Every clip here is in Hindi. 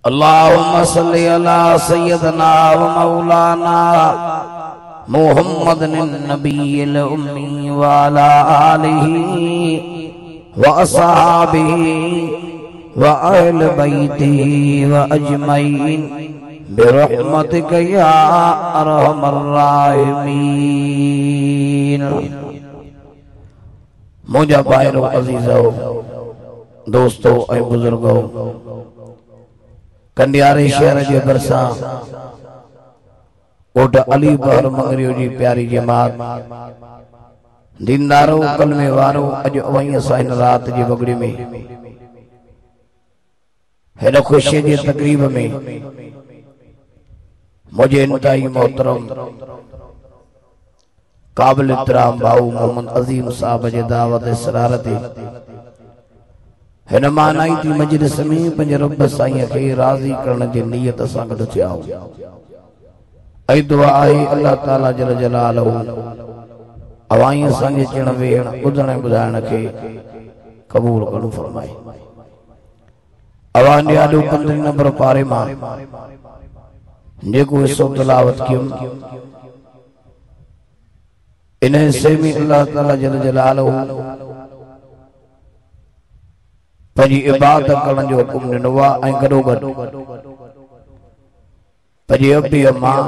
अल्लाहुम्मा सल्लि अला सय्यदना व मौलाना मुहम्मदिन नबिय्यिल उम्मी व अला आलिही व अस्हाबिही व अहल बैतिही व अजमईन बिरहमतिका या अरहमर राहिमीन। मुझा भाइरो अजीजो दोस्तों ऐं बुजुर्गो, कंडियारे शहर जे भरसा कोट अली बहर मंगरियो जी प्यारी जमात दीनदारो कलमे वारो अज वही असां हिन रात जी बगड़ी में हेड खुशी जी तकरीब में मुझे इंतहाई मोहतरम काबिल इतराम भाऊ मोहम्मद अजीम साहब जे दावत सरारती हिन मानाई थी मजलिस में पंज रब साईं खे राज़ी करण जी नियत सां गॾु थिया ऐं दुआ आहे अल्लाह ताला जल जलालहू अवाई असांजे चण वेहण ॿुधण ऐं ॿुधाइण खे क़बूल करणु फरमाए। अवां ॾाढो 15 नंबर पारे मां जेको हिस्सो तिलावत कयूं इन हिस्से में अल्लाह ताला जल जलालहू पंहिंजी इबादत करण जो हुकुम ॾिनो आहे ऐं गॾोगॾु पंहिंजे अबीअ मां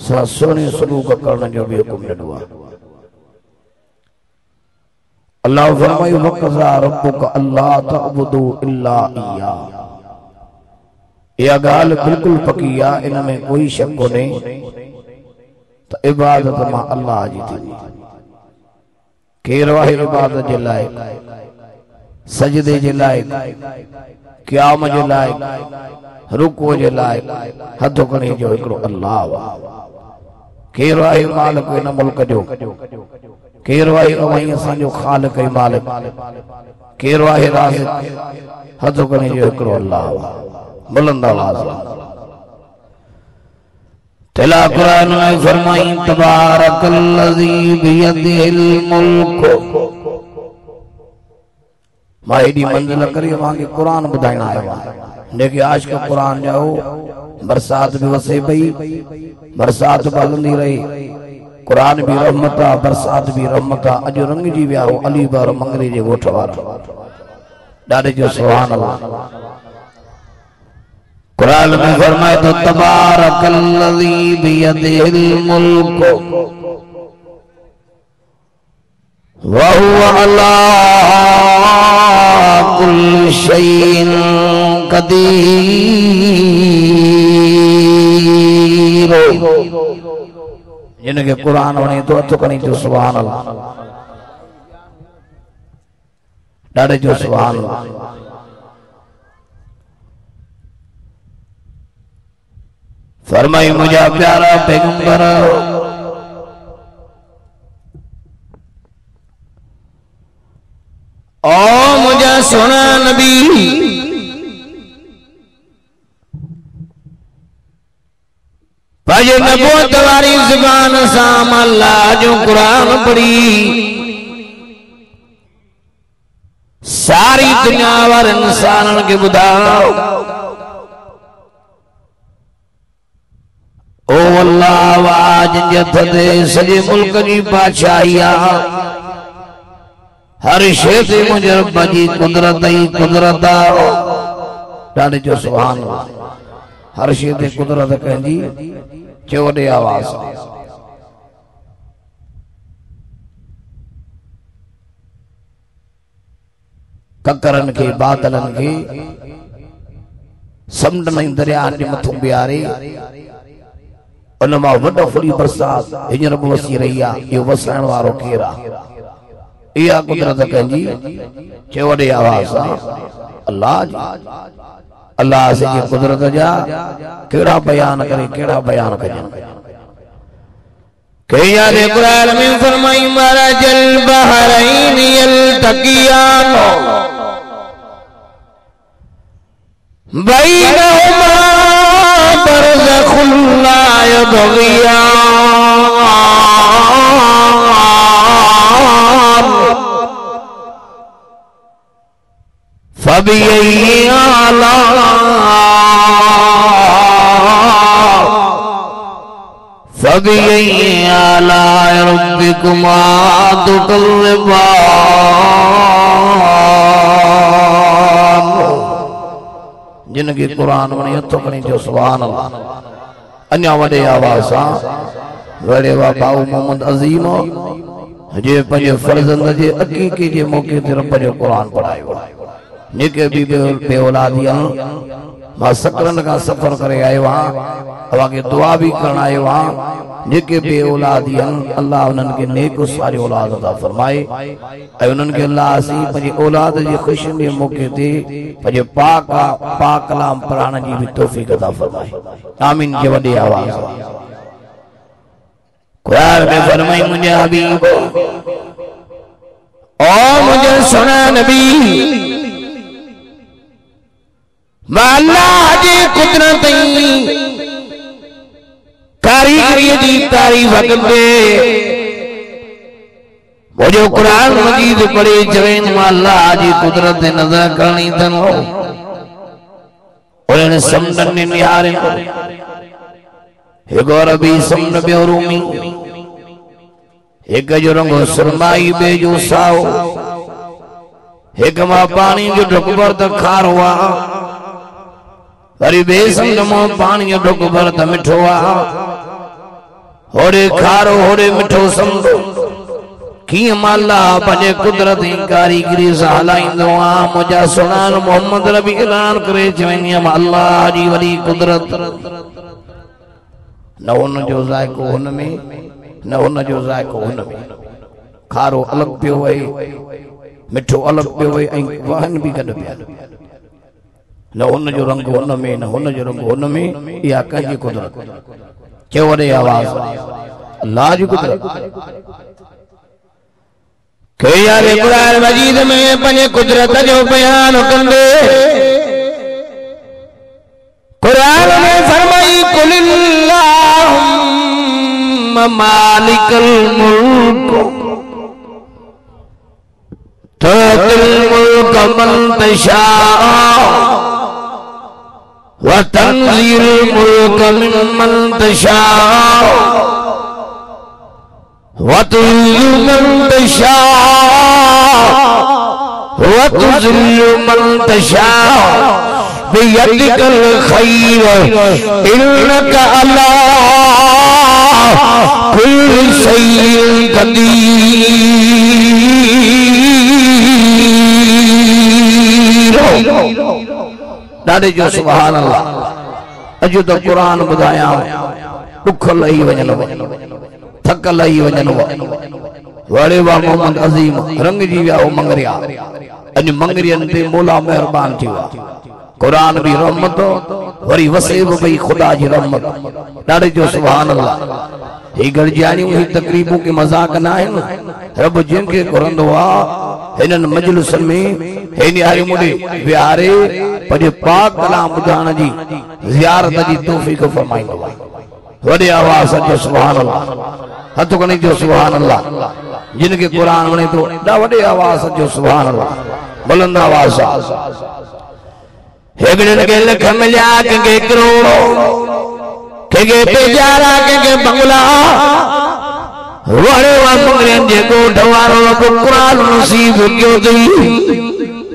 सां सुहिणी सलूक करण जो बि हुकुम ॾिनो आहे। अल्लाह फरमायो वक़ज़ा रब्बुका अल्ला तअबुदू इल्ला इय्याह। इहा ॻाल्हि बिल्कुलु पकी आहे, इन में कोई शक कोन्हे त इबादत मां अल्लाह जी थींदी। केरु आहे इबादत जे लाइक़, सजदे जे लाइक़, क़याम जे लाइक़, रुकू जे लाइक़, हथ खणी जो हिकिड़ो अल्लाह आहे। केरु आहे मालिक इन मुल्क जो, केरु आहे अवाई असांजो ख़ालिक ऐं मालिक, केरु आहे राज़िक़, हथ खणी जो हिकिड़ो अल्लाह आहे। बुलंद आवाज़ तिला कुरान में फरमाई तबारकल्लज़ी बियदिहिल मुल्क। मां एडी मंजिल करी मांगे कुरान बुधाइना आयो लेकिन आज का कुरान जाओ बरसात भी वसे पई, बरसात हलंदी रही, कुरान भी रहमत आ, बरसात भी रहमत आ। अज रंग जी विया हो अली बार मंगरी जे गोठ वारा ॾाढे जो सुभान अल्लाह। कुरान में फरमाए तो तबारकल्लज़ी बियदिहिल मुल्क व हुवा अला कुल्लि शैइन क़दीर। जिनके कुरान वणे तो हथ खणी जो सुभान अल्लाह, ॾाढे जो सुभान अल्लाह। फरमाई मुझा प्यारा पैगंबर ओ मुझा सोना नबी पंहिंजे नबूवत वारी ज़ुबान सां अल्लाह जो कुरान पढ़ी सारी दुनिया वारे इंसानन खे ॿुधाओ ओ अल्लाह आवाज जथ ते सॼे मुल्क जी बादशाही आहे। हर शइ ते मुंहिंजे रब जी कुदरत ई कुदरत आहे। ॾाढे जो सुभान अल्लाह। हर शइ ते कुदरत कंहिंजी चवॾे आवाज़ ककरनि खे बादलनि खे समुंड ऐं दरियानि जे मथां बीहारे उन मां वॾो फुड़ी बरसात हींअर बि वसी रही आहे। इहो वसाइण वारो केरु आहे? इहा कुदरत कंहिंजी चवॾे आवाज़ आहे अल्लाह जी। अल्लाह से कुदरत जा केड़ा बयान करे, केड़ा बयान कजन। कया दे कुरान में फरमाई मरजल बहरैन यल्तकियान बैनहुमा बरज़खुन ला यबग़ियान फबिअय्यि आलाइ फबी आला रब्बिकुमा तुकल्लिबान जिनके कुरान में हथों खणी जो सुभान अल्लाह अन्या वडे आवाज सां वडे वा भाऊ मोहम्मद अजीम जे पंजे फर्जंद जे अकीकी जे मौके ते रब जो कुरान पढ़ायो जेके भी बे औलादियां मां सकरन का सफर करे आयो हां अवा के दुआ भी करन आयो हां जेके बे औलादियां अल्लाह उनन के नेक सारी औलाद अता फरमाए ऐ उनन के अल्लाह सी पंजे औलाद जे खुशी जे मौके ते पंजे पाक कलाम पढ़ाने जी भी तौफीक अता फरमाए आमीन के वडे आवाज कुरान में फरमाई मुझे हबीब ओ मुझे सुना नबी अल्लाह जी कुदरत कारीगरी जी तारीफ कंदे मुझे कुरान मजीद पढ़े जवेन अल्लाह जी कुदरत नजर करनी तन उन्हें समझन ने निहारे एक और अभी समझ बे रूमी एक जो रंगो सुरमाई बे जो साओ एक मां पानी जो ढुकबर त खार हुआ वरी बेसम नमो पानी जो ढुकबर त मिठो आ होरे खारो होरे मिठो समझो कीअं माला पंहिंजे कुदरत जी कारीगरी सां हलाईंदो आहियां मुंहिंजा सुनान मोहम्मद रबी ऐलान करे चवंदी हुयमि अल्लाह जी वॾी कुदरत न हुन जो ज़ाइको हुन में न हुन जो ज़ाइको हुन में खारो अलॻि पियो वहे मिठो अलॻि पियो वहे ऐं वाहन बि गॾु पिया न हुन जो रंग हुन में न हुन जो रंग हुन में इहा कंहिंजी कुदरत चयो वॾे आवाज़ अल्लाह जी कुदरत के यार कुरान मजीद में पंहिंजे कुदरत जो बयान कंदे कुरान में फरमाई कुलिल्लाहुम्मा मालिकल मुल्क तुतिल मुल्क मन तशा व तंज़िल मुल्क मिम्मन तशा व तुज़िल्लु मन तशा व तुज़िल्लु मन तशा बियदिकल खैर इन्नका अला कुल्लि शैइन क़दीर ॾाढे जो सुभान अल्लाह अॼु त क़ुरान ॿुधायां दुख लही वञनि थक लही वञनि वड़े वा मोहम्मद अजीम रंग जी विया हो मंगरिया अॼु मंगरियनि ते मौला महिरबान थी विया कुरान भी रहमत वरी वसेब भई खुदा जी रहमत ॾाढे जो सुभान अल्लाह ही गड़जानियूं ही तकरीबूं के मजाक न आहिनि रब जिनके करंदो आहे हिननि मजलिसन में हिन यारी मुंडे विहारे पंहिंजे पाक कलाम ॿुधाइण जी ज़ियारत जी तौफ़ीक़ फरमाईंदो आहे वॾे आवाज़ जो सुभान अल्लाह हथ खणी जो सुभान अल्लाह जिनके कुरान वणे तो वॾे आवाज़ जो सुभान अल्लाह बुलंद आवाज़ हेगड़न के लख मिलिया के करोड़ो के पेजारा के बंगला वड़े वा मंगरन जे गोठ वारो कुरान नसीब कयो थई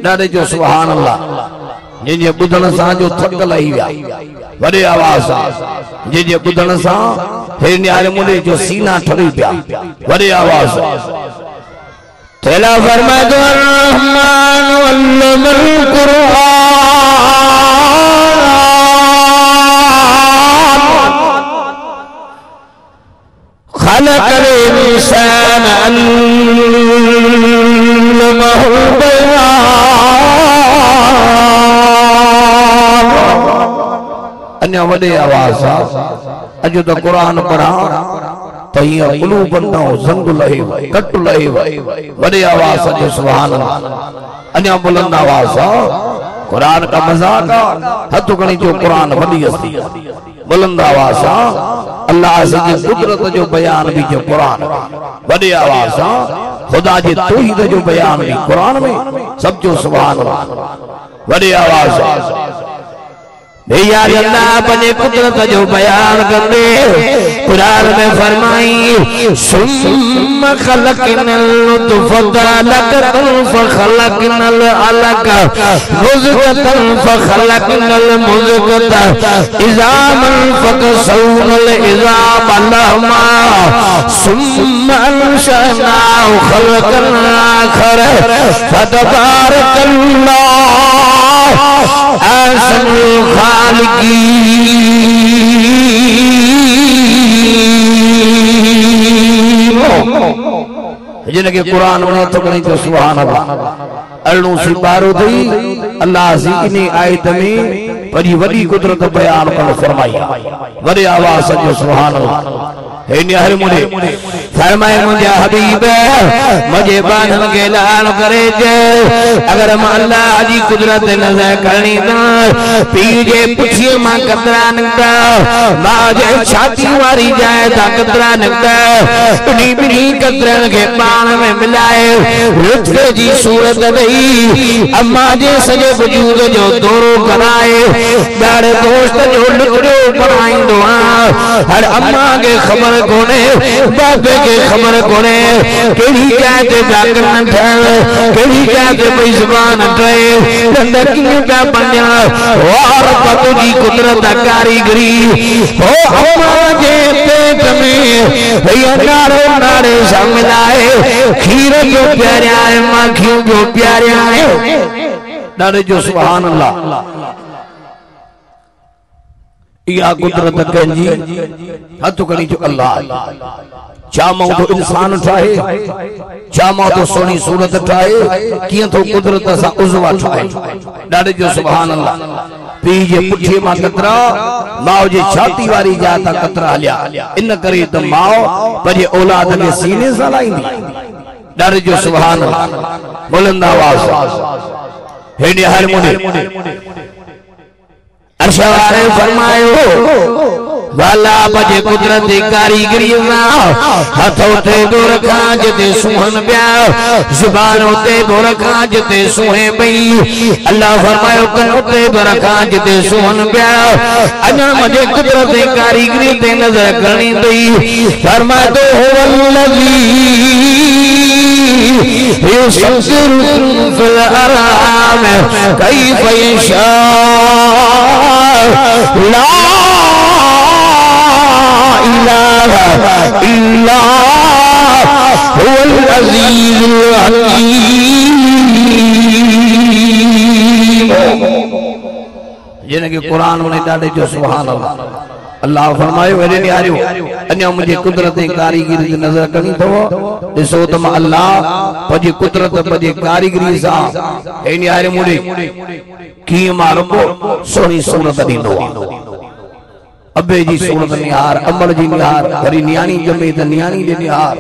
ॾाढे जो सुभान अल्लाह जिन बुधण सां जो थक लही विया वॾे आवाज़ जिन बुधण सां हे न्यारे मुंडे जो सीना ठरी पिया वॾे आवाज़ तेला फरमाए रहमान अल्लमल कुरान खलकल इंसान अल्लमहुल बयान अन्या वॾे आवाज़ अॼु त कुरान पढ़ा तहिया क़ुलूब न ज़ंग लही कट लही वॾे आवाज़ जो सुभान अल्लाह अन्या बुलंद आवाज़ कुरान का मजाक हथ खणी जो कुरान वॾी हस्ती बुलंद आवाज़ अल्लाह जी कुदरत जो बयान भी जो कुरान वॾे आवाज़ खुदा जी तौहीद जो बयान भी कुरान में सब जो सुभान अल्लाह वॾे आवाज़ या अल्लाह अपने कुदरत जो बयान करते कुरान में फरमाई सुम्मा खलकनल नुतफता अलकतन फखलकनल अलका मुज़गतन फखलकनल मुज़गता इज़ामन फकसौनल इज़ाम लहमा सुम्मा अंशअनाहु खलकन आखर फतबारकल्लाह ahsanul khaliqin जिनके कुरान में तो कहीं तो सुभान अल्लाह अल्लाह से बारो थी अल्लाह से इन्हीं आयत में बड़ी वडी कुदरत बयान कर फरमाई वडी आवाज जो सुभान अल्लाह हे निहर मुझे फरमाए मुझे हबीब मुझे बांधन के लाल करे जे अगर अल्लाह जी कुदरत नजर करनी ना पीजे पुछिए मां कतरा निकता माजे छाती वारी जाए ता कतरा निकता उन्हीं बिनी कतरन के पान में मिलाए लुत्फ जी सूरत दई अम्मा जे सजे वजूद जो दोरो कराए बारे दोस्त जो लुत्फो बनाइंदो हर अम्मा के खबर कोने बाबे के खबर कोने केड़ी जाते जाकर न ठहर केड़ी जाते कोई जुबान ठहरे लंदकियों का बन्या और पतु जी कुदरत कारीगरी हो अम्मा जे पेट में भैया नारे नारे समलाए खीर जो प्यारे आए माखियों जो प्यारे आए नारे जो सुभान अल्लाह या कुदरत कंजी हथ करी जो अल्लाह चामो तो इंसान ठाए चामो तो सोनी सूरत ठाए किया तो कुदरत सा उज़वा ठाए डाले जो सुभान अल्लाह पीजे पुठे मां कतरा माओ जे छाती वारी जाता कतरा हलिया इन करे तो माओ पजे औलाद के सीने सा लाईंदी डाले जो सुभान अल्लाह बुलंद आवाज हे हर मुने अर्शवारे फरमायो वाला बजे कुदरत कारीगरी ना हाथों ते दो रखा जते सुहन ब्या जुबानों ते दो रखा जते सुहे बई अल्लाह फरमायो कनो ते दो रखा जते सुहन ब्या अना मजे कुदरत कारीगरी ते नजर करनी दई फरमा तो हुवल्लज़ी युसब्बिरु फिल अराम कैफ यशा ला इलाहा इल्ला हुवल अज़ीज़ुल हकीम जिनके कुरान में डाले जो सुभान अल्लाह अल्लाह फरमाए वेरे ने आरियो अन्या मुझे कुदरत कारीगरी नजर करनी तो दिसो तम अल्लाह पजे कुदरत पजे कारीगरी सा ए ने आरे मुझे की मारो सोनी सूरत दींदो अबे जी सूरत निहार अमल जी निहार घरी न्याणी जमे त न्याणी जे निहार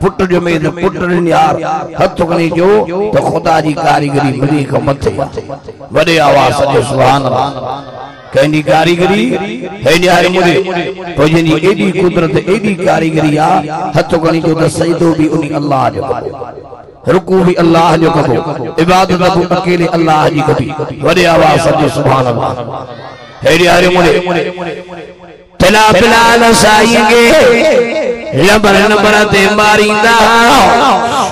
पुट जमे त पुट जे निहार हथ कनी जो तो खुदा जी कारीगरी बड़ी को मथे वडे आवाज जो सुभान अल्लाह कहनी कारीगरी है निहार मुझे तो जिनी एडी कुदरत एडी कारीगरी आ हथ कनी जो त सजदो भी उनी अल्लाह जो रुकू भी अल्लाह जो कबो इबादत भी अकेले अल्लाह जी कबी वडे आवाज जो सुभान अल्लाह है निहार मुझे तला बिलाल साईंगे लबर नबर ते मारींदा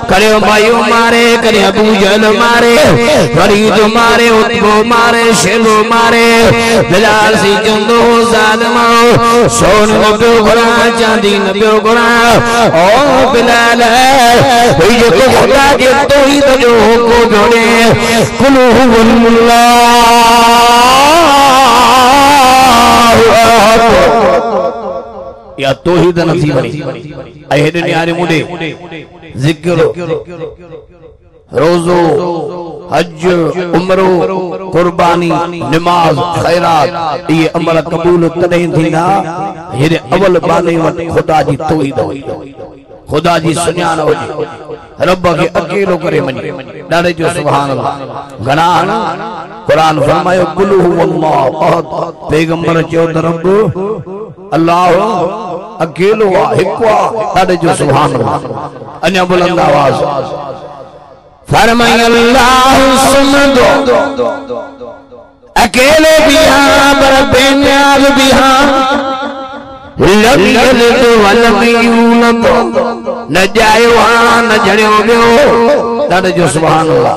करे मायो मारे करे अबू जहल मारे फरीद मारे उतबो मारे शेलो मारे बिलाल सी चंदो जालिमा सोन न पियो घुरा चांदी न पियो घुरा ओ बिलाल ये तो खुदा जे तौहीद जो को जोड़े कुल या तौहीद नथी बनी ऐ हेडे न्यारे मुडे जिक्र रोजो हज उमरो कुर्बानी नमाज खैरात ये अमल कबूल तदे थीना हेडे अवल बाने वट खुदा जी तौहीद खुदा जी सुञाण हुजे रब के अकेलो करे मनी डाले जो सुभान अल्लाह घना कुरान फरमायो कुल हुवल्लाहु अहद पैगंबर चयो त रब अल्लाह अकेलो हिकवा डाले जो सुभान अल्लाह अन्या बुलंद आवाज फरमाय अल्लाह सुमदो अकेले भी हाँ पर बेनियाज भी हाँ लम यलिद वलम यूलद न जायो हाँ न जड़ियो बियो ॾाढो जो सुभान अल्लाह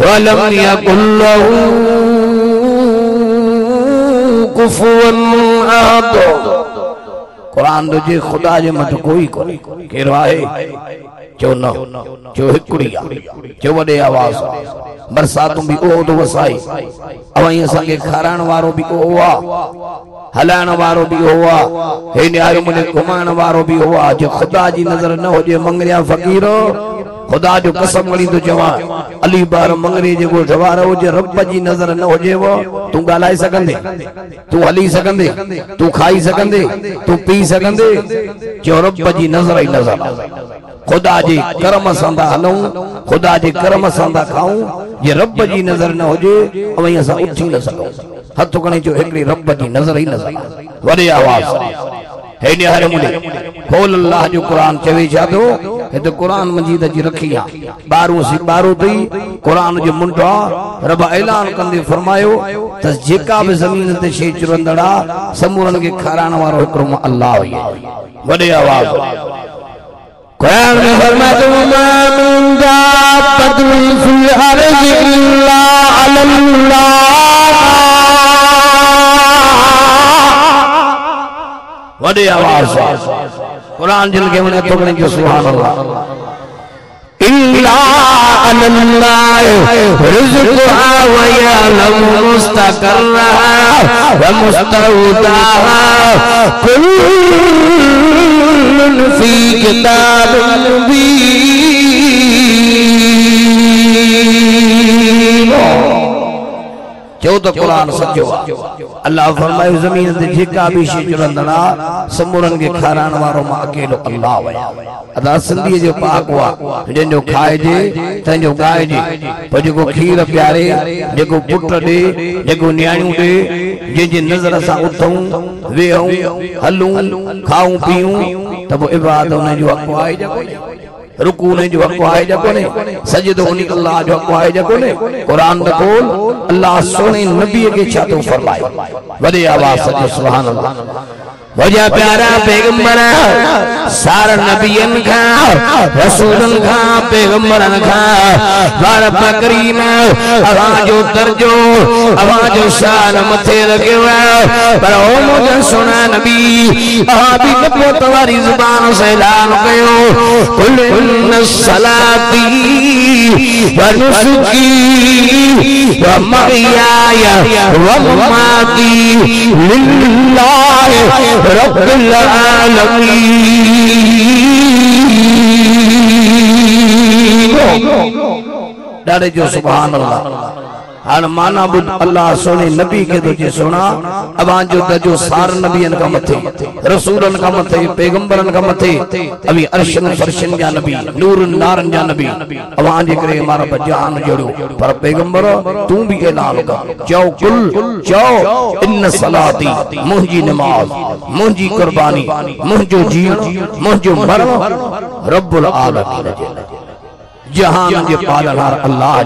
वलम यकुल लहू कुफुवन अहद कुरान जो जे खुदा जे मत कोई कोई केरो आहे चो न चो हिकड़ी चो वडे आवाज बरसातों भी ओ तो वसाई अवई असांखे खाराइण वारो भी ओ आ हलाइण वारो भी हो आ हे न्यारो मुने घुमाइण वारो भी हो आ जो खुदा जी नजर न होजे मंगरिया फकीर खुदा जो कसम वड़ी तो चवा अली बार मंगरे जेको जवार होजे रब जी नजर न होजे वो तू गालाए सकंदे तू हली सकंदे तू खाई सकंदे तू पी सकंदे जो रब जी नजर ही नजर खुदा जी करम संदा हलूं खुदा जी करम संदा खाऊं जे रब जी नजर न होजे अवई असा उठी न सकूं हथ कणे जो एकड़ी रब जी नजर ही नजर वडे आवाज हे निहारे मुले खोल अल्लाह जो कुरान चवे जादो हे तो कुरान मजीद जी रखी आ 12 तई कुरान जो मुंडा रब ऐलान कंदे फरमायो त जेका भी जमीन ते शे चुरंदड़ा समूरन के खाराण वारो हिकड़ो अल्लाह हुई वडे आवाज कुरान में फरमातो मा मिन दाब्बतिन फिल अर्ज़ि इल्ला अल्लाह वडे आवाज कुरान जिन के मने तोगने जो सुभान अल्लाह इल्ला अल्लाह रिज़्क़ुहा व यअलमु मुस्तक़र्रहा व मुस्तौदाहा कुल्लुन फी किताबिन मुबीन जो तो कुरान सचो अल्लाह फरमायो जमीन ते जेका भी शे चुरंदड़ा समूरन के खाराण वारो मां अकेलो अल्लाह वया अदा सिंधी जो पाक हुआ जंजो खाए जे तंजो गाए जे पर जेको खीर प्यारे जेको पुट दे जेको न्याणियों दे जे नजर सा उठूं वेहूं हलूं खाऊं पीऊं तब इबादत उन जो अक़वाए जको रुकू ने जो हक़ आहे जको ने सजदो उन अल्लाह जो हक़ आहे जको ने कुरान द बोल अल्लाह सोने नबी के छा तो फरमाए वडे आवाज से सुभान अल्लाह वजा प्यारा पैगंबर सार नबियन का रसूलन का पैगंबरन का बार बकरीन आवाजो दर्जो आवाजो शान मथे रखे पर ओ मुझे सुना नबी अभी कबो तुम्हारी जुबान से ऐलान कयो कुल इन्न सलाती व नुसुकी व महयाया व ममाती लिल्लाहि रब्बिल आलमीन डारे जो सुभान अल्लाह हां माना बुध अल्लाह सोने नबी के तो जे सुना अबां जो दजो सार नबियन का मथे रसूलन का मथे पैगंबरन का मथे अभी अर्शन फरशन जा नबी नूर नारन जा नबी अबां जे करे मारा बजान जोड़ो पर पैगंबर तू भी ऐलान कर जाओ कुल जाओ इन सलाती मुंजी नमाज मुंजी कुर्बानी मुंजो जीवन मुंजो मरण रब्बुल आलमीन जहान जे पालनहार अल्लाह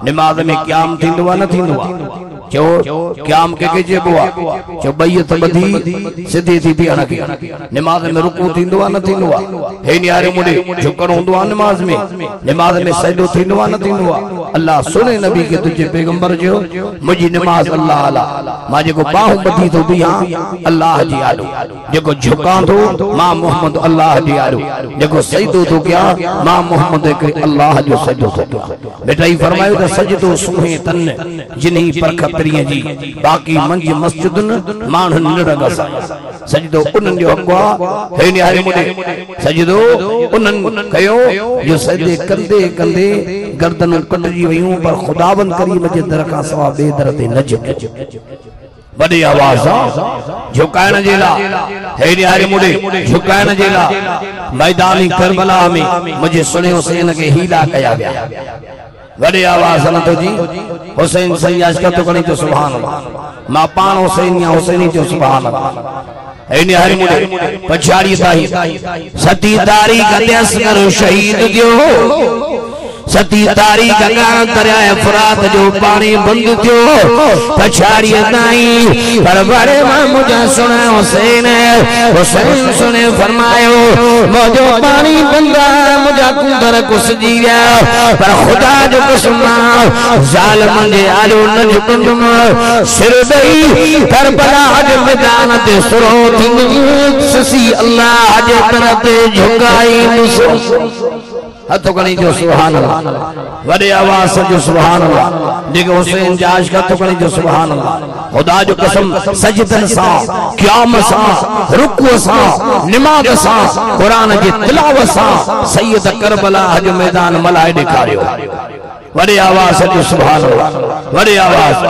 नमाज में क्याम थींदो न थींदो चो क्याम के जेबो चो बैयत बधी सीधी थी बिहण के नमाज में रुकू थींदो न थींदो हे न्यारे मुडे झुकणो हुंदो नमाज में सजदो थींदो न थींदो अल्लाह सुने नबी के तुझे पैगंबर जो मुजी नमाज अल्लाह अला मां जेको बाहु बधी तो बिहा अल्लाह जी आलो जेको झुकां तो मां मोहम्मद अल्लाह जी आलो जेको सजदो तो क्या मां मोहम्मद के अल्लाह जो सजदो तो बेटा ही फरमायो त सजदो सुहे तन जिन्ही परख प्रिय जी बाकी मंज मस्जिदन मान निरग सजदो उनन जो हक़ है निहारे मुडे सजदो उनन कयो जो सजदे कंदे कंदे गर्दन कटजी वयूं पर खुदावंद करीम जे दर का सवा बे दर ते न झुके बड़ी आवाज झुकाइण जे ला हे निहारे मुडे झुकाइण जे ला मैदानी करबला में मुझे सुने हुसैन के हीला कया गया बड़ी आवाज न तो जी हुसैन सैयद का तो करी तो सुभान अल्लाह मां पान हुसैन या हुसैनी जो सुभान अल्लाह ए निहारे मुडे पछाड़ी ताई सती तारीख दस करो शहीद दियो सती तारीख का दरिया फरात जो पानी बंद थियो पछाड़ी ताई पर बड़े मुझे सुना हुसैन हुसैन सुने फरमायो मुझो पानी बंदा मुझा कुंदर कुछ जी गया पर खुदा जो कसम जालिम दे आलो न जुकंदम सिर दई करबला जे मैदान ते सुरो थी ससी अल्लाह जे तरफ झुकाई मुसो हथो कणी जो सुभान अल्लाह वडे आवाज जो सुभान अल्लाह देखो हुसैन जाश का तो कणी जो सुभान अल्लाह खुदा जो कसम सजदन सा क़याम सा रुकू सा नमाज सा कुरान जी तिलावत सा सैयद करबला जो मैदान मलाए दिखारियो वडे आवाज जो सुभान अल्लाह वडे आवाज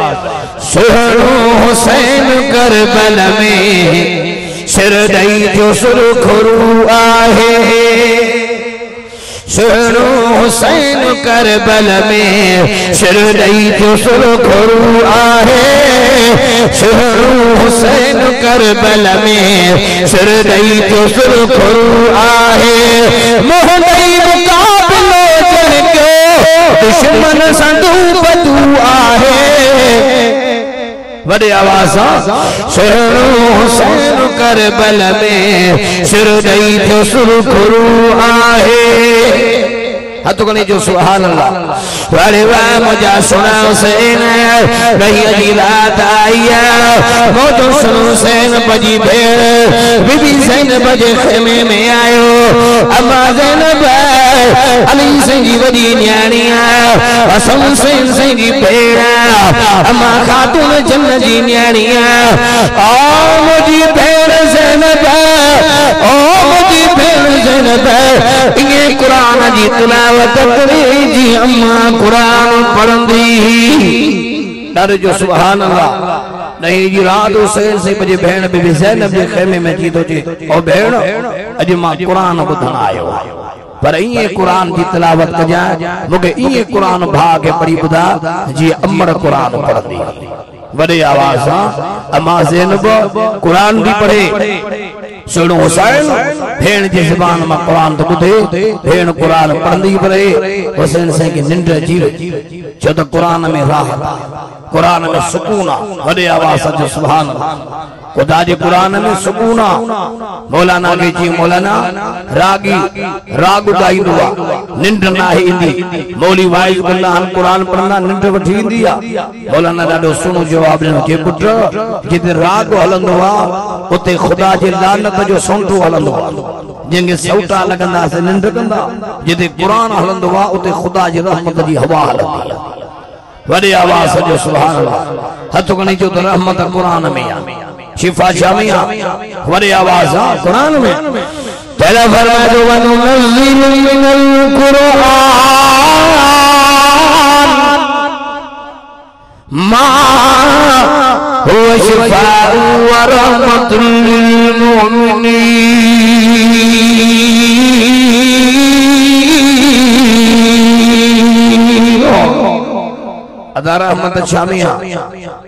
सुहरो हुसैन करबला में सिर दई जो सुरखरू आहे सुनो हुसैन करबल में सिर दई जो सुरखरू आहे सुनो हुसैन करबल में सिर दई जो सुरखरू आहे मोहनई मुकाबलो जन के दुश्मन संदू बदू आहे बड़े आवाज सुनो हुसैन करबल में सिर दई जो सुरखरू आहे हथो कणी जो सुभान अल्लाह वारे वाह मुझा सुना हुसैन रही जी रात आई मोजो सुनो हुसैन बजी भेड़ बीबी ज़ैनब बजे खेमे में आयो अम्मा ज़ैनब अली सिंह जी वडी न्याणी हसन हुसैन सिंह जी भेड़ अम्मा खातून जन्नत जी न्याणी ओ मुझी भेड़ ज़ैनब ओ मुझी भेड़ ज़ैनब ये कुरान जी तिलावत करे जी अम्मा कुरान पढ़ंदी डर जो सुभान अल्लाह नहीं जी रात हुसैन से बजे भेण बीबी ज़ैनब जे खेमे में जी तो जी ओ भेण अज मां कुरान ॿुधण आयो पर ये कुरान की तिलावत कजा मुके ये कुरान भा के पढ़ी ॿुधा जी अमर कुरान पढ़ंदी बड़े आवाज सां अम्मा ज़ैनब कुरान भी पढ़े सुनो हुसैन भेण जी ज़बान में कुरान तो ॿुधे भेण कुरान पढ़ंदी पढ़े हुसैन से की निंड अची वई छो तो कुरान में राहत कुरान में सुकून बड़े आवाज जो सुभान अल्लाह खुदा जे कुरान में सुकून मौलाना के जी मौलाना रागी राग गाइंदो निंड ना इंदी मौली वाइज गुल्ला कुरान पढ़ना निंड वठी इंदी मौलाना ॾाढो सुनो जवाब ॾिनो जे पुट जिते राग हलंदो उते खुदा जे लानत जो सोंठो हलंदो जेंगे सौटा लगंदा से निंड कंदा जिते कुरान हलंदो उते खुदा जी रहमत जी हवा हलंदी वडे आवाज जो सुभान अल्लाह हथ कणी जो तो रहमत कुरान में शिफा जामिया वडे आवाज कुरान में तेरा फरमा जो वनुनज़िलु मिनल कुरान मा हुवा शिफाउ व रहमतुल लिल मुमिनीन अदा रहमत शामिया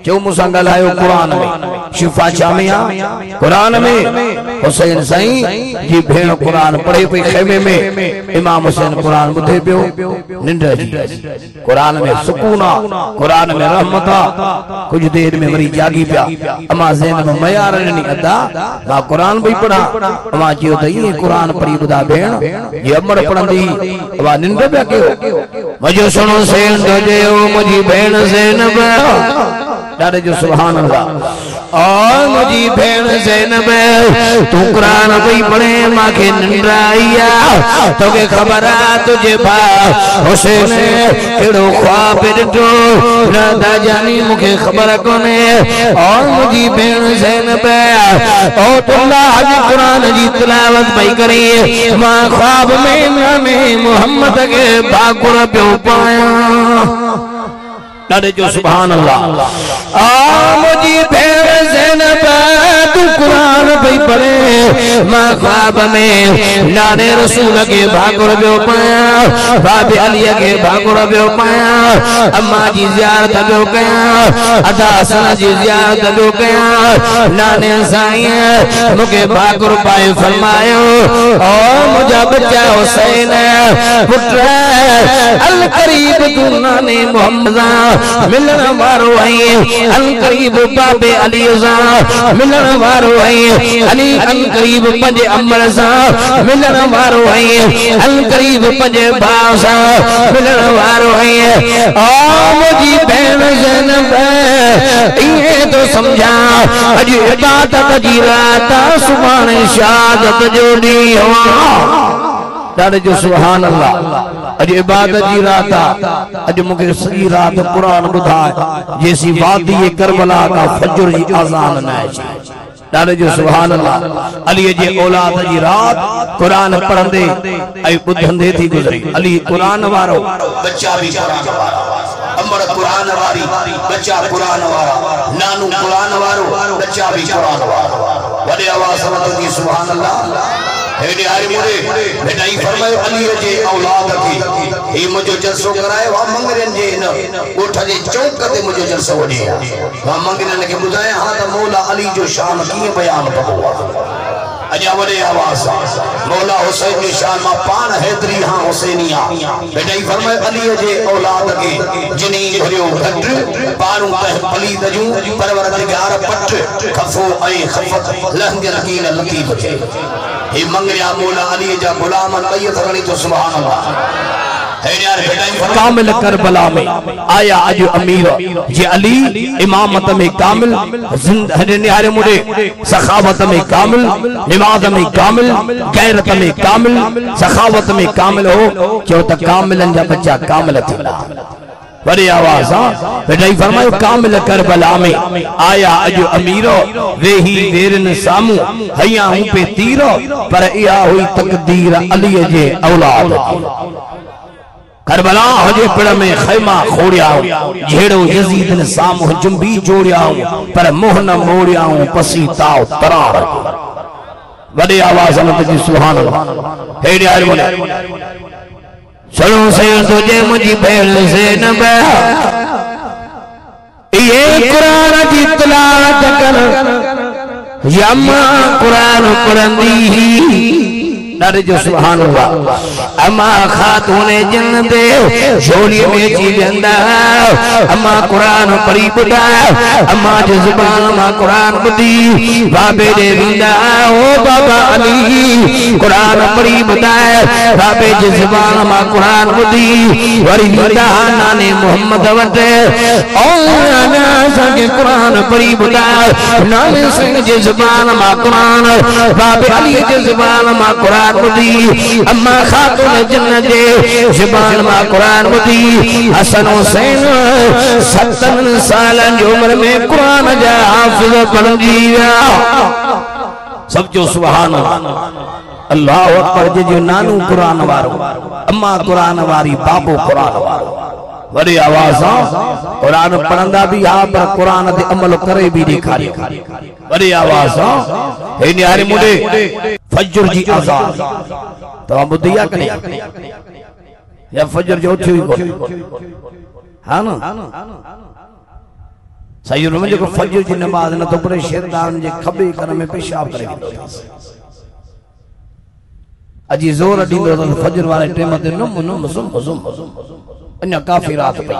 जो मुसा गलायो कुरान में शिफा शामिया कुरान में हुसैन साईं जी भेण कुरान पढ़े पई खेमे में इमाम हुसैन कुरान ॿुधे पियो निंड जी कुरान में सुकून कुरान में रहमत कुछ देर में वरी जागी पिया अम्मा ज़ैनब मयार ॾिनी अदा मां कुरान भी पढ़ा अम्मा चयो त ये कुरान पढ़ी ॿुधा भेण ये अमर पढ़ंदी वा निंड पिया कयो मजो सुनो हुसैन तो जो मुझी भेण ज़ैनब ॾाढे जो सुभान अल्लाह और मुझी भेण ज़ैनब तू कुरान पई पढ़े माखे निंड आई तोके खबर आ तुझे भा हुसैन केड़ो ख्वाब ॾिठो न ता जानी मुखे खबर कोने और मुझी भेण ज़ैनब ओ अल्लाह जी कुरान जी तिलावत पई करे मां ख्वाब में नामे मोहम्मद के भाकुर पियो पाया ॾाढे जो सुभान अल्लाह आ मुझी भेण ज़ैनब तू कुरान पई पड़े मां ख्वाब में नाने रसूल के भागुर बियो पाया बाबे अली के भागुर बियो पाया अम्मा जी ज़ियारत बियो कया अदा हसन जी ज़ियारत बियो कया नाने साईं मुके भागुर पाए फरमायो ओ मुझा बच्चा हुसैन पुत्र अल करीब तू नाने मोहम्मद मिलन वारो आई अल करीब बाबे अली सा मिलन वारो आई अली अल करीब पंजे अमर सा मिलन वारो आई अल करीब पंजे भाव सा मिलन वारो आई ओ मुझी बहन ज़ैनब ये तो समझा अज इबादत जी रात सुभाणे शहादत जो ॾींहुं ॾाढे जो सुभान अल्लाह अज इबादत जी रात अज मुके सॼी रात कुरान ॿुधाए जेसी वादी करबला का फजर जी अज़ान न अचे ॾाढे जो सुभान अल्लाह अली जे औलाद जी रात कुरान पढ़ंदे ऐं ॿुधंदे थी गुज़री अली कुरान वारो बच्चा भी कुरान वारा अमर कुरान वारी बच्चा कुरान वारा नानू कुरान वारो बच्चा भी कुरान वारा वडे आवाज दी सुभान अल्लाह हेडे आरे मोरे बेटाई फरमायो अली जे औलाद की ए मुजो जलसो कराए वा मंगरन जे न कोठ जे चौक ते मुजो जलसो वडे वा मंगरन के बुधाया हां त मौला अली जो शान की बयान कबो अजा वडे आवाज मौला हुसैन की शान मा पान हैदरी हां हुसैनिया बेटाई फरमायो अली जे औलाद के जिनी भरियो घट पारू तह पली दजू परवरदिगार पट खफो ऐ खफत लहंगन की लतीफ थे हे मंगरिया मौला अली जा गुलाम तैयत गणी तो सुभान अल्लाह कामिल करबला में आया अज अमीर जे अली इमामत में कामिल निहारे मुड़े सखावत में कामिल निमाज में कामिल गैरत में कामिल सखावत में कामिल हो क्यों त कामिलन जा बच्चा कामिल थींदा बड़ी आवाज बेटाई फरमायो कामिल करबला में आया अज अमीरो वेही वेरन सामू हया हूं पे तीरो पर इया हुई तकदीर अली जे औलाद करबला हजे पिड़ में खैमा खोड़िया झेड़ो यजीद ने सामू जुंबी जोड़िया पर मोह न मोड़िया पसी ताव तरार बड़ी आवाज में जी सुभान अल्लाह हेडे आरे बोले चलो से तुझे मुझी भेड़ से न बह ये कुरान की तिलावत कर यम्मा कुरान पढ़ंदी नारे जो सुभान अल्लाह अम्मा खातून जिन दे झोली में जी वेंदा अम्मा कुरान पढ़ी ॿुधा अम्मा जो ज़ुबान मां कुरान ॿुधी बाबे दे वेंदा ओ बाबा अली कुरान पढ़ी ॿुधा बाबे जी ज़ुबान मां कुरान ॿुधी वरी वेंदा नाने मोहम्मद वटि ओ नाना संगे कुरान पढ़ी ॿुधा नाने सिंह जी ज़ुबान मां कुरान बाबे अली जी ज़ुबान मां कुरान अम्मा खातून जिन जे ज़ुबान मां कुरान ॿुधी हसन हुसैन 7 सालन जी उम्र में कुरान जा हाफ़िज़ बणजी विया सब जो सुभान अल्लाह अकबर जो नानू कुरान वारो अम्मा कुरान वारी बाबो कुरान वारो वरी आवाज कुरान पढ़ंदा भी हा पर कुरान ते अमल करे भी दिखारी वरी आवाज हे निहारे मुंडे फजर जी अज़ान तो बुधिया करे या फजर जो उठी को हां ना सही में जो फजर जी नमाज न तो पर शैतान जे खबे कर में पेशाब करे अजी जोर दींदो तो फजर वाले टाइम ते नुम नुम सुम सुम अन्या काफी रात पई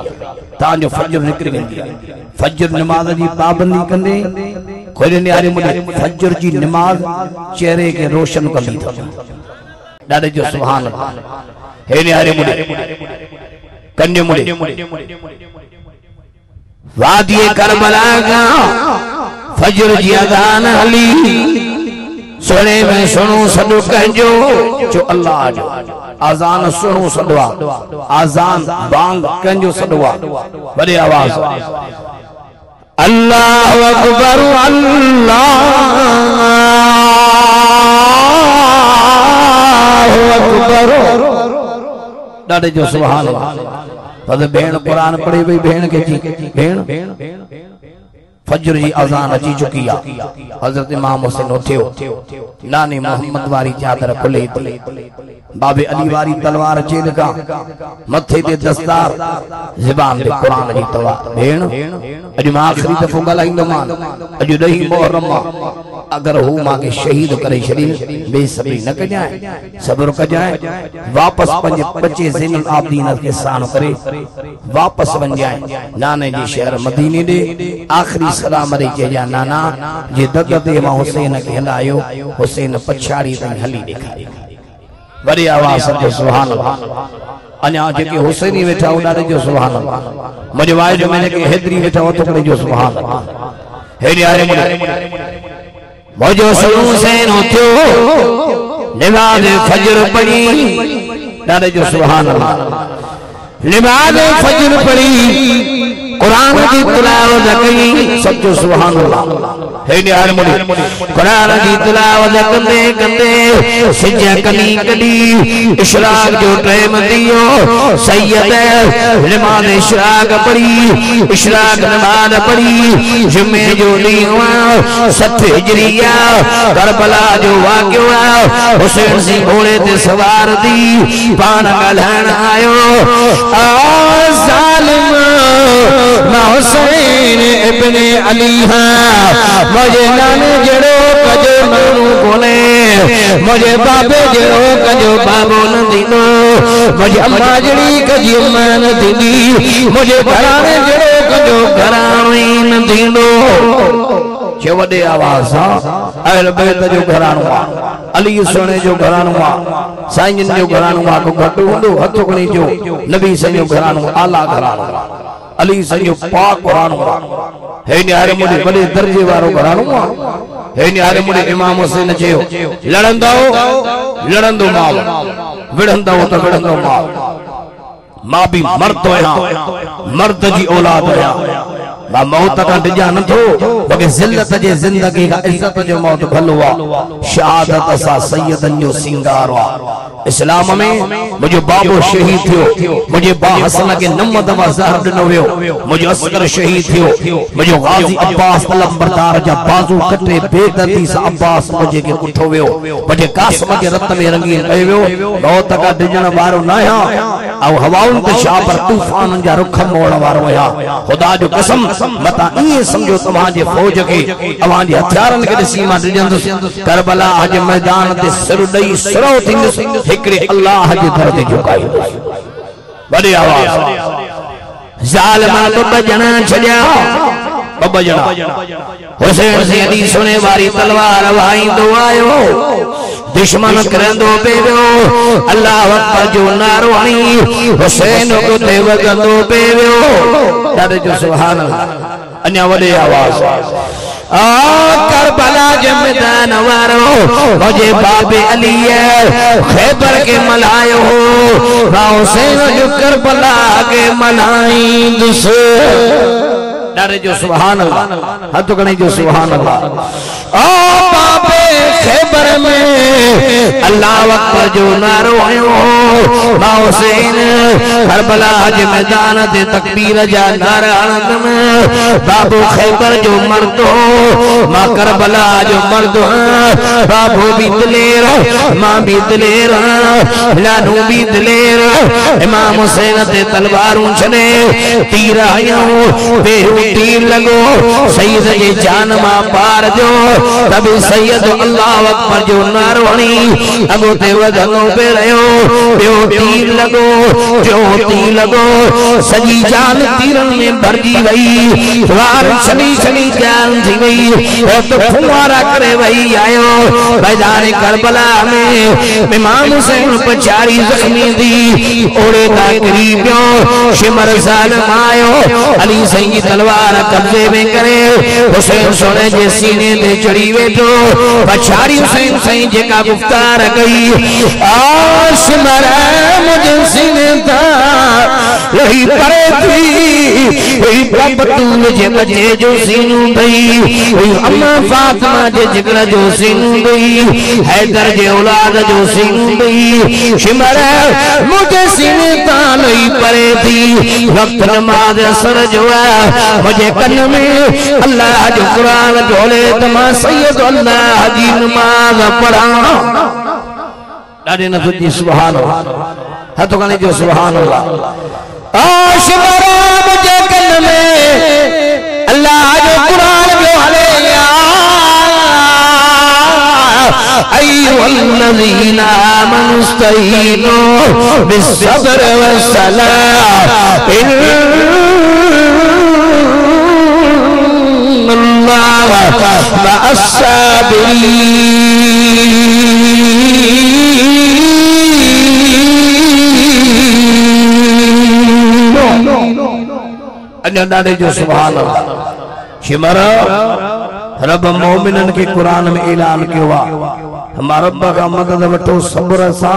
ता जो फजर निकल गई फजर नमाज जी पाबंदी कंदे खोले निहारे मुझे फजर जी नमाज चेहरे के रोशन कंदी था दादे जो सुभान अल्लाह हे निहारे मुझे कन्या मुझे वादी करबला का फजर जी अज़ान हली सोने में सुनो सदो कहजो जो अल्लाह जो आजान सुनो सदवा आजान बांग कहजो सदवा बड़ी आवाज अल्लाहु अकबर अल्लाहु अकबर दादे जो सुभान अल्लाह तद भेण कुरान पढ़े भई भेण के जी भेण फजर जी अजान अची चुकी आ। हजरत इमाम हुसैन उथियो, नानी मोहम्मद वारी चादर खुले, बाबे अली वारी तलवार चेल का, मथे ते दस्तार, ज़बान ते कुरान जी तवा। भेण अज मां आखिरी दफ़ो ॻाल्हाईंदो मान, अज ॾही मुहर्रम अगर हू मांखे शहीद करे छॾी बेसब्री न कजाए, सब्र कजाए, वापस पंहिंजे बचे ज़ैनुल आबिदीन खे साण करे वापस वञ जाए नाने जे शहर मदीने ॾे। आखिरी सलाम ॾेई चइजां नाना जे दग ते मां हुसैन खे हलायो, हुसैन पछाड़ी ताईं हली ॾेखारी। वरी आवाज़ समझो सुभान अल्लाह। अञा जेके हुसैनी वेठा उॾारे जो सुभान अल्लाह। मुंहिंजे वाइद में जेके हेदरी वेठा उथ करे जो सुभान अल्लाह। हेॾे यारे मुंहिंजो हुसैन उथियो, नमाज़ फजर पढ़ी, ॾारे जो सुभान अल्लाह। नमाज़ फजर पढ़ी, कुरान की तिलावत कई, सब जो सुभान अल्लाह। हेॾे यारे कुरान की तिलावत कंदे कंदे सिज कनी कडी इशराक जो टाइम दियो। सैयद नमाज़ इशराक पढ़ी, इशराक नमाज़ पढ़ी, जुमे जो ॾींहुं 60 हिजरिया करबला जो वाक़ियो आहे। हुसैन सी घोड़े ते सवार थी पाण ॻाल्हाइण आयो, ज़ालिम मां हुसैन इब्ने अली हां, मुझे नाने जड़ो कजो मानू कोने, मुझे बाबे जड़ो कजो बाबो न दीनो, मुझे अम्मा जड़ी कजो अम्मा न दीदी, मुझे घराने जड़ो कजो घराने न दीनो। जे वडे आवाज सां अहल बैत जो घरानो आ, अली सोने जो घरानो आ, साईं जो घरानो आ, को घट हूंदो हथ खणी जो नबी साईं जो घरानो आला घरानो, अली साईं जो पाक घरानो आ। हे न्यारे मुझे वॾे दर्जे वारो घरानो आ। हे न्यारे मुझे इमाम हुसैन चयो, लड़ंदो लड़ंदो माल, विढ़ंदो त विढ़ंदो माल, मां भी मर्द आहियां, मर्द जी औलाद आहियां, मां मौत का डिजा न थो, मगर जिल्लत जे जिंदगी का इज्जत जो मौत भलो आ, शहादत सा सैयदन जो सिंगार आ। इस्लाम में मुझे बाबो शहीद थियो, मुझे बा हसन के नमद व ज़हर ॾिनो वियो, मुझे अस्कर शहीद थियो, मुझे गाजी अब्बास अलंबरदार जा बाजू कटे बेदर्दी सा अब्बास मुझे के उठो वियो, मुझे कासिम के रत में रंगीन कयो वियो। मौत का डिजण वारो न आहियां, ऐं हवाउनि ते छा पर तूफाननि जा रुख मोड़ण वारो आहियां। ख़ुदा जो कसम मता ईअं सम्झो तव्हांजे फौज खे, तव्हांजे हथियारनि खे ॾिसी मां डिॼंदुसि, करबला जे मैदान ते सिर ॾेई सिरो थींदुसि, हिकिड़े अल्लाह जे दर ते झुकाईंदुसि। वॾी आवाज़ ज़ालिम ॿ ॼणा छॾिया, ॿ ॼणा हुसैन से अली सोने वारी तलवार वाईंदो आयो, दुश्मन करंदो पेवियो, अल्लाह अकबर जो नारो हणी हुसैन को ते वगंदो पेवियो। ॾाढे जो सुभान अल्लाह। अञा वॾे आवाज़ करबला जे मैदान वारो मुझे बाबे अली खैबर के मलायो, मां हुसैन जो करबला के मलाईंदुसि। ॾाढे जो सुभान अल्लाह, हथ खणी जो सुभान अल्लाह। ओ बाबे खैबर में अल्लाह अकबर जो नारो आयो, मां हुसैन करबला जे मैदान ते तकबीर जा नारा हणंदम, बाबू खैबर जो मर्द हो, मां करबला जो मर्द हां, बाबू भी दिलेर, मां भी दिलेर, लानू भी दिलेर। इमाम हुसैन ते तलवारूं छॾे तीर आयूं, तीर लगो सैयद जे जान मां पार जो, तभी सैयद अल्लाह अकबर जो नारो हणी अगो ते वधंदो पे रहियो, ॿियो तीर लगो, जो तीर लगो, सॼी जान तीरनि में भरजी वई, वार छॾी छॾी जान थी वई, त फुवारा करे वई आयो मैदान करबला में। इमाम हुसैन पछाड़ी ज़ख्मी थी ओड़े का करीब शिमर ज़ालिम आयो, अली साईं जी तलवार कब्जे में करे हुसैन सोने जे सीने ते चढ़ी वेठो, पछाड़ी हुसैन साईं जेका गुफ्तार कई, शिमर मुझे सीने ता वही परे थी वही बतूल जे बजे जो सीनू भई वही अम्मा फातिमा जे जिगर जो सीनू भई हैदर जे औलाद जो सीनू भई शिमर मुझे सीने तान ही परे थी वक्त नमाज असर जो है मुझे कन में अल्लाह जो कुरान ढोले तमा सैयद अल्लाह जी नमाज पढ़ा डाडे न तुझी सुभान अल्लाह है तो कहने जो सुभान अल्लाह आशिमरा मुझे कन में अल्लाह जो कुरान ढोले अय्युहल्लज़ीना आमनु इस्तईनु बिस्सब्र वस्सलाह इन्नल्लाह मअस्साबिरीन अन्य नारे जो सुभान अल्लाह शिमरा रब मोमिनन के कुरान में ऐलान कियो हमारा रब का मदद वठो सब्र सा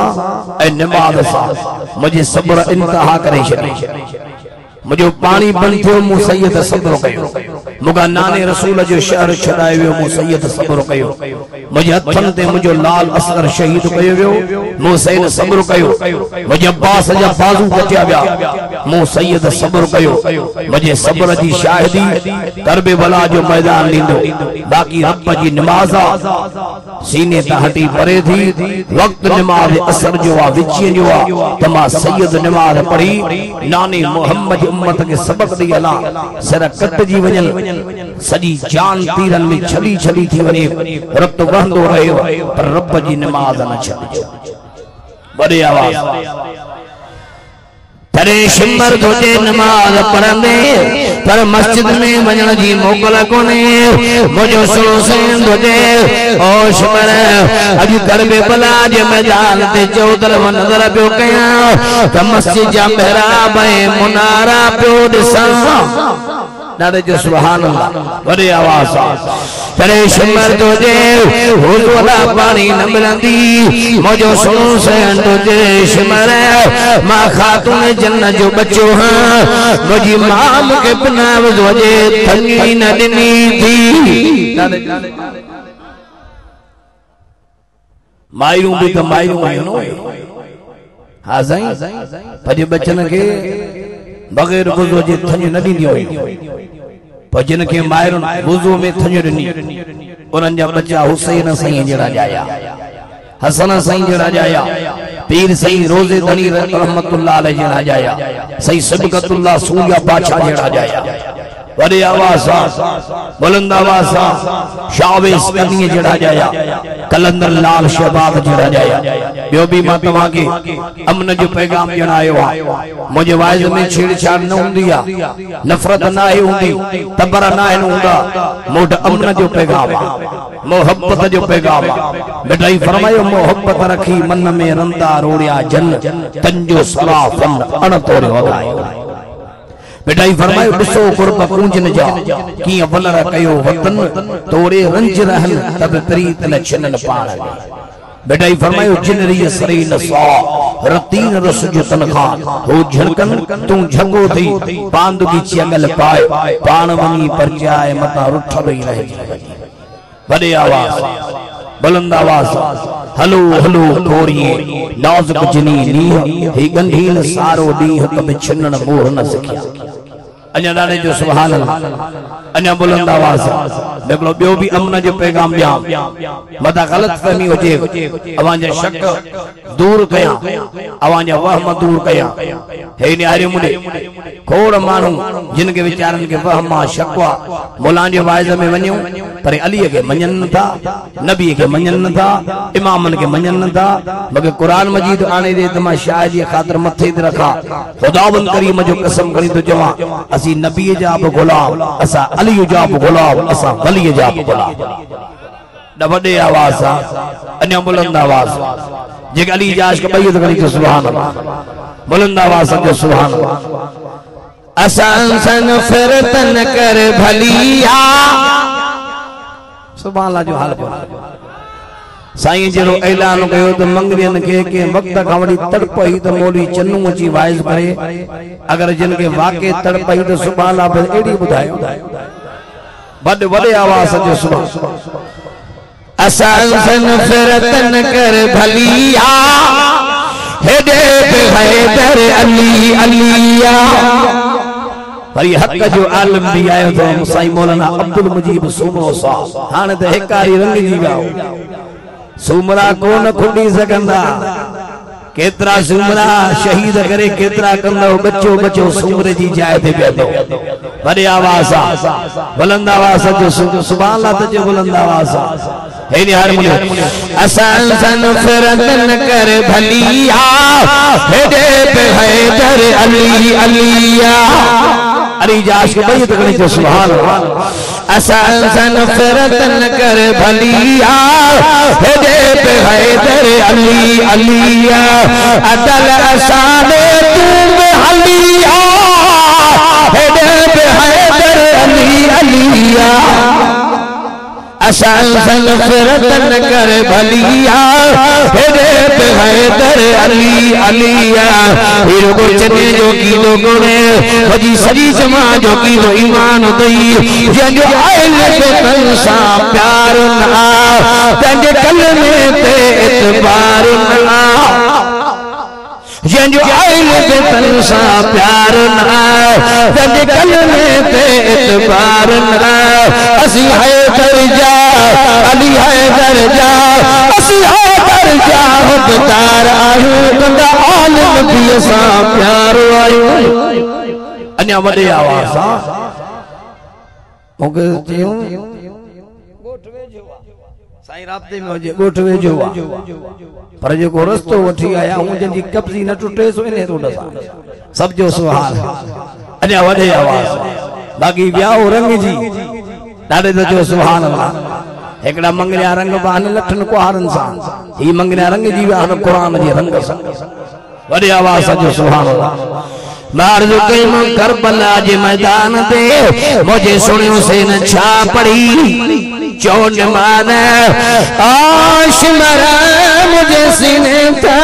ए नमाज सा मुझे सब्र इंतहा करे छे मुझे पानी बंद थियो मु सैयद सब्र कयो मुगा नाने रसूल जो शहर छडायो वियो मु सैयद सब्र कयो मुझे हथन ते मुझो लाल असगर शहीद कयो वियो मु सैयद सब्र कयो मुझे अब्बास जा बाजू बचा विया मु सैयद सब्र कयो मुझे सब्र जी शाहिदी करबे भला जो मैदान लींदो बाकी रब जी नमाज सीने ता हटी परे थी वक्त नमाज असर जो आ विची जो आ तमा सैयद नमाज पढ़ी नानी मोहम्मद उम्मत के सबक दी अला सर कट जी वजन सजी जान तीरन में छली छली थी वने रब तो वहंदो रहे पर रब जी नमाज न छड़ी बड़ी आवाज तरे शिमर तुझे नमाज पढ़ंदे पर मस्जिद में वजन जी मोकल कोने मुझो सुन तुझे ओ शिमर अज करबे भला जे मैदान ते चौधर नजर पियो कया त मस्जिद जा मेहराब मुनारा पियो ॾिसां नारे जो सुभान अल्लाह बड़ी आवाज तरे शिमर तुझे हुजूला पानी न मिलंदी मुझो सुनो सैन तुझे शिमर मां खातून जन्नत जो बच्चो हां मुझी माम के बिना वजे थनी न दिनी थी मायरू भी तो मायरू आयो हां साईं पजे बच्चन के बगैर वजू जे थनी न दींदी हुई पर जिन के मायरुन वजू में थनी ॾिनी उन्हनि जा बच्चा हुसैन साईं जड़ा जाया हसन साईं जड़ा जाया पीर साईं रोज़े धनी रहमतुल्लाह अलैहि जड़ा जाया साईं सिबकतुल्लाह सूया बादशाह जड़ा जाया बड़ी आवाज बुलंद आवाज शावेस कन्नी जड़ा जाया कलंदर लाल शहबाग जड़ा जाया यो भी मां तवा के अमन जो पैगाम जणायो मुझे वाइज में छेड़छाड़ न हुंदी नफरत ना है हुंदी तबर ना है हुंदा मोट अमन जो पैगाम मोहब्बत जो पैगाम बेटाई फरमायो मोहब्बत रखी मन में रंदा रोड़िया जन तंजो सराफन अण तोड़े वगायो बेटाई फरमायो ॾिसो कुर्ब कूंजन जा कीअं वलर कयो वतन तोड़े रंज रहन तब प्रीत लक्षण पाण बेटाई फरमायो जिनरी सरी नसा रतीन रस जो तनखान हो झड़कन तू झगो थी पांद की चंगल पाए पाण वनी पर जाए मता रुठ रही रहे बड़े आवाज बुलंद आवाज हलो हलो थोरिए नाजुक जिनी नीह ही गंढीन सारो दीह कब छिनन मोह न सकिया अन्या नाने जो सुभान अल्लाह अन्या बुलंद आवाज देखो बियो भी अमन जो पैगाम दिया मता गलत फहमी होजे अवां जा शक दूर कया अवां जा वहम दूर कया हे न्यारे मुने खोड़ मानू जिन के विचारन के वहमा शकवा मौलाना जो वाइज में वन्यो पर अली के मञन था नबी के मञन था इमामन के मञन था मगर कुरान मजीद आने दे तमा शायद ये खातिर मथे ते रखा खुदावंद करीम जो कसम करी तो जवा असी नबी जा गुलाम असा अली जा गुलाम असा वली जा गुलाम डबडे आवाज अन्य बुलंद आवाज जे अली जाश के बैत करी तो सुभान अल्लाह बुलंद आवाज से सुभान अल्लाह असान सन फिरतन कर भलिया सुभान अल्लाह जो हाल बोला साईं जरो ऐलान कयो त मंगरियन के वक्त का वडी तड़पई त मौलवी चन्नू अची वाइज करे अगर जिन के वाके तड़पई त सुभान अल्लाह पर एडी बुधायो बड़े बड़े आवाज जो सुभान असान सन फिरतन कर भलिया हेडे पे हैदर अली अलिया पर ये हक जो आलम भी आयो तो साईं मौलाना अब्दुल मुजीब सुमरो साहब हाने त हिकारी रंग जी गाओ सुमरा को न खुंडी सकंदा केतरा सुमरा शहीद करे केतरा कंदो बच्चो बच्चो सुमरे जी जाए थे बेदो बड़े आवाज बुलंद आवाज जो सुभान अल्लाह ते बुलंद आवाज है नि हारमोनियम असान सन फिरतन कर भलिया हेडे पे हैदर अली अलिया अली जाश के बैत करने जो सुभान अल्लाह असान सन फिरतन कर भलिया हेडे पे हैदर अली अलिया अदल असाने तुम हलिया हेडे पे हैदर अली अलिया असान सन फिरतन कर भलिया हेडे पे हैदर अली अलिया हीरो को चने जो की लोगों ने वजी सजी जमा जो की वो ईमान दई जंग आयल पे तंसा प्यार ना तंग कलमे पे इतबार ना जंग आयल पे तंसा प्यार ना तंग कलमे पे इतबार ना असी हैदर जा अली हैदर जा असी हैदर जा हुकदार आयो कंदा आलम भी असा प्यार आयो अन्या वडे आवाज मोके जियो गोठवे जोवा साईं राब्ते में जे गोठवे जोवा पर जो को रस्तो वठी आया हूं जंदी कब्जी न टूटे सो इने रोड सा सब जो सुहाल अन्या वडे आवाज बाकी ब्याह रंग जी दादे तो जो सुभान अल्लाह एकड़ा मंगरिया रंग बान लठन को हारन सा ही मंगरिया रंग जी वाहन कुरान जी रंग सा बड़ी आवाज जो सुभान अल्लाह मार जो कईम करबला जे मैदान ते मुझे सुनियो से न छा पड़ी चोट मान आश मरा मुझे सीने था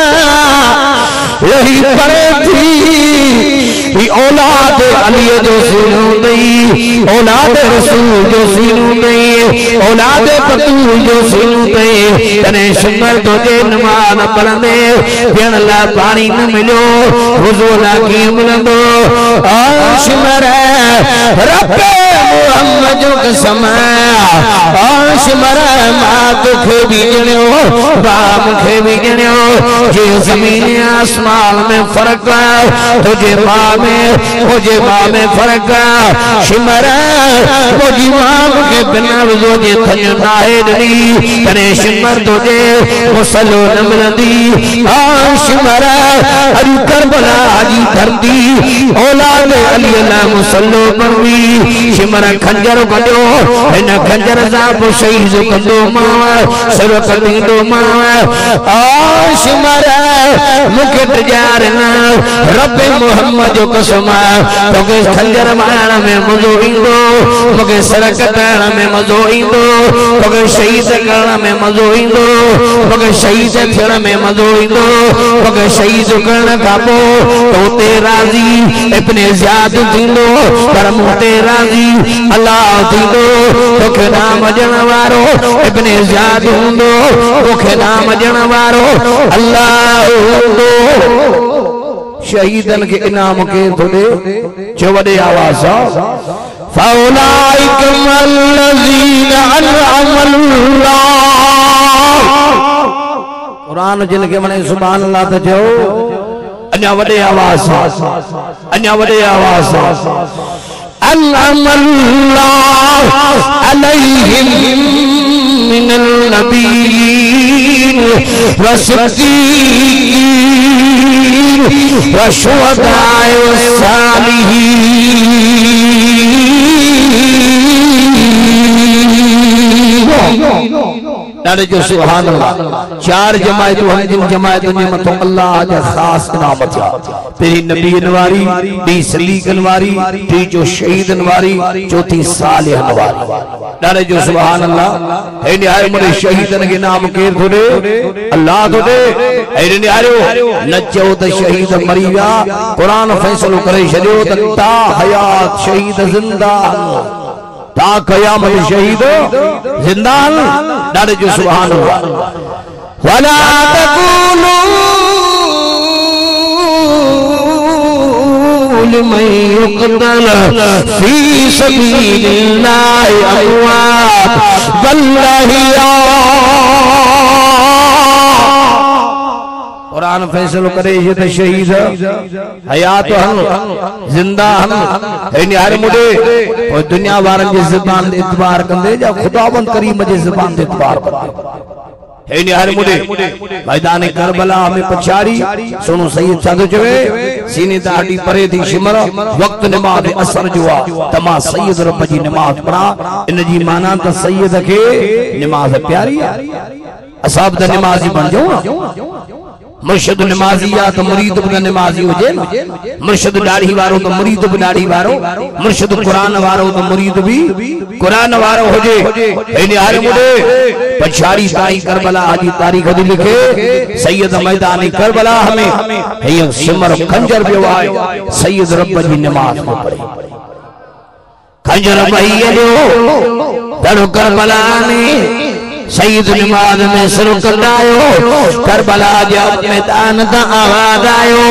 यही पर थी औलाद अली जो सीनू दई औलाद रसूल जो सीनू दई औलाद बतूल जो सीनू दई तने शिमर तो जे नमाज पढ़ने पियण ला पानी न मिलो वुज़ू ला की मिलंदो आशिमर रब्बे मोहम्मद जो कसम आशिमर मां तोखे भी गिणियो बाप खे भी गिणियो जे ज़मीन आसमान में फर्क तुझे मां में फर्क शिमर मुझी मां के बिना वुज़ू जे थन नाहे ॾिनी तने शिमर तुझे मुसलो न मिलंदी शिमर अॼु करबला जी धरती औलाद अली ला मुसलो बनवी शिमर खंजर कढियो हिन खंजर सां पोइ शहीद कंदो मां सिर कढींदो मां शिमर मूंखे तिजार न रब्बे मोहम्मद जो कसम तोखे खंजर मारण में मज़ो ईंदो मूंखे सिर कटण में मज़ो ईंदो तोखे शहीद करण में मज़ो ईंदो मूंखे शहीद थियण में मज़ो ईंदो मूंखे शहीद करण खां पोइ तोते राज़ी इब्ने ज़ियाद थींदो पर मूं ते राज़ी अल्लाह थींदो तोखे नाम ॾियण वारो इब्ने ज़ियाद हूंदो तोखे नाम ॾियण वारो अल्लाह हूंदो शहीदन के इनाम के थोड़े जो वडे आवाज फौलाइकुम अल्लज़ीना अनअमल्लाह कुरान जिन के मने सुभान अल्लाह त जो अन्या वडे आवाज अल्लाह अलैहिम मिनल नबीय्यीन वसिद्दीक़ीन वशुहदाए वस्सालिहीन नारे जो सुभान अल्लाह चार जमायतों हैं जिन जमायतों में मतो अल्लाह जा खास इनाम था तेरी नबी नवारी दी सलीकन वारी ती जो शहीदन वारी चौथी सालिहन वारी डारे जो सुभान अल्लाह हे निहाय मुरे शहीदन के नाम केर थोड़े अल्लाह थोड़े हे निहायो नचो त शहीद मरी विया कुरान फैसलो करे छॾियो त ता हयात शहीद जिंदा ता क़यामत शहीद जिंदा डारे जो सुभान अल्लाह वला तकुलू लिमन युक़तल फी सबीलिल्लाह अमवात वल्लाहि कुरान फैसलो करे ये तो शहीद हयात हम जिंदा हम है निहार मुडे और दुनिया वारन जी ज़बान दे इतबार कंदे जा खुदावंद करीम जी ज़बान दे इतबार कंदे है निहार मुडे मैदान करबला में पछाड़ी सुनो सैयद साधु चवे सीने ताड़ी परे थी शिमर वक्त नमाज असर जुआ तमा सैयद रब जी नमाज पढ़ा इन जी माना त सैयद के नमाज प्यारी असाब द नमाजी बन जाओ मुर्शिद नमाजी या तो मुरीद भी नमाजी हो जाए मुर्शिद दाढ़ी वारो तो मुरीद भी दाढ़ी वारो मुर्शिद कुरान वारो तो मुरीद भी कुरान वारो हो जाए इन यार मुझे पछाड़ी ताई करबला आदि तारीख दी लिखे सैयद मैदान करबला हमें हे सिमर खंजर पे आए सैयद रब जी नमाज में पढ़े खंजर भैया दरो करबला में सईद नमाज में सिर कटायो करबला जब मैदान ता आवाज आयो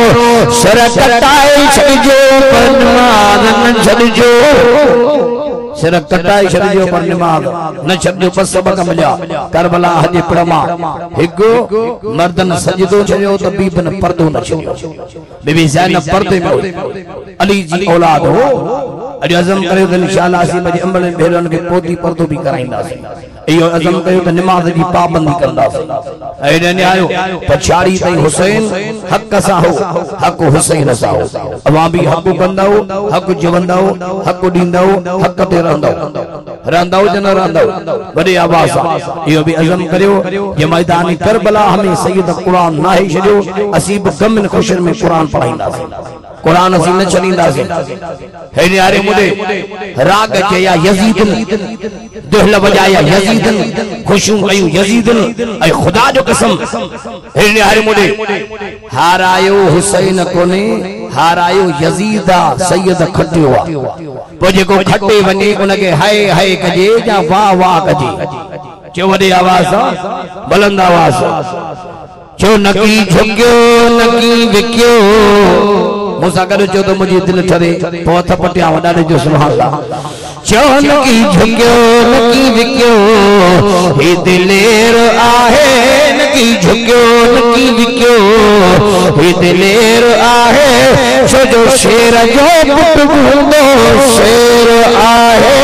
सिर कटाए छजो पर नमाज न छजो सिर कटाए छजो पर नमाज न छजो पर सबक मिला करबला हजे पड़मा हिगो मर्दन सजदो छजो त बीबन पर्दो न छजो बीबी ज़ैनब पर्दे में अली जी औलाद हो अॼु अज़म कयो त इंशाअल्लाह असीं बजे अंबल भेरन के पोती पर्दो भी कराईंदासीं इहो अज़म कयो त नमाज जी पाबंदी कंदासीं ऐं ने आयो पछाड़ी तई हुसैन हक सा हो हक हुसैन सा हो अवां भी हक कंदाओ हक जवंदाओ हक दींदाओ हक ते रहंदाओ जन रहंदाओ वॾे आवाज़ इहो भी अज़म करियो जे मैदान करबला हमें सैयद कुरान नाहे छॾियो असीं भी गम खुशियन में कुरान पढ़ाईंदासीं कुरान असीं न छॾींदासीं हे यारे मुडे राग चया यजीदन दुहल बजाया यजीदन खुशू कयूं यजीदन ऐ खुदा जो कसम हे यारे मुडे हारायो हुसैन कोने हारायो यजीदा सैयद खटियो पो जेको खटे वने उनके हाय हाय कजे या वाह वाह कजे चो वडे आवाज बुलंद आवाज चो नकी झुकियो नकी विकियो मूसा करे चो तो मुझे दिल ठरे पौथ पटिया वडारे जो सुभान अल्लाह चो नकी झुकियो नकी विकियो हे दिलेर आहे नकी झुकियो नकी विकियो हे दिलेर आहे छो जो शेर जो पुट भूंदो शेर आहे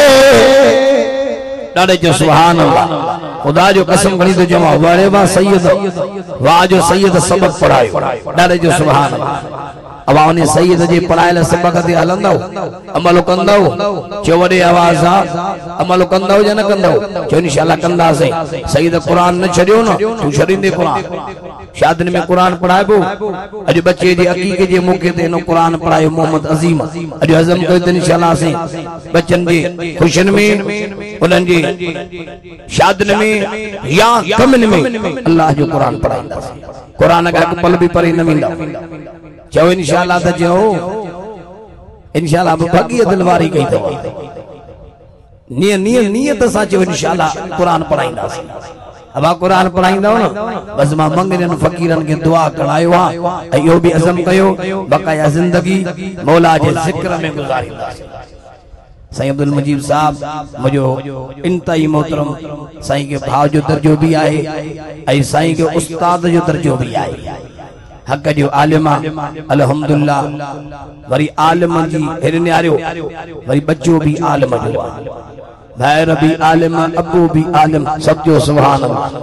डारे जो सुभान अल्लाह खुदा जो कसम खणी तो जमा वारे वा सैयद वाह जो सैयद सबक पढ़ायो डारे जो सुभान अल्लाह अब उन सैयद जे पढ़ायल सबक ते हलंदो अमल कंदो चो वडे आवाज अमल कंदो या न कंदो चो इंशाअल्लाह कंदासे सैयद कुरान न छड़ियो न तू छड़ींदे कुरान शादिन में कुरान पढ़ाइबो अज बच्चे जे अकीके जे मौके ते नो कुरान पढ़ायो मोहम्मद अजीम अज हजम कयो त इंशाअल्लाह से बच्चन जे खुशन में उनन जे शादिन में या कमन में अल्लाह जो कुरान पढ़ाईंदासे कुरान का पल भी पढ़ी न मिलदा चो इंशाअल्लाह त जो इंशाअल्लाह भगी दिलवारी कई तो नियत सा चो इंशाअल्लाह कुरान पढ़ाईंदासे अब कुरान पढ़ाईंदा न बस मां मंगरन फकीरन के दुआ करायो आ यो भी अज़म कयो बकाया जिंदगी मौला जे जिक्र में गुजारींदासे साईं अब्दुल मजीद साहब मुझो इंतई मोहतरम साईं के भाव जो दर्जो भी आए ऐ साईं के उस्ताद जो दर्जो भी आए हक जो आलिमा अल्हम्दुलिल्लाह वरी आलिम जी हिरने आरियो वरी बच्चो भी आलिम जो भाईर भी आलिम अबू भी आलिम सब जो सुभान अल्लाह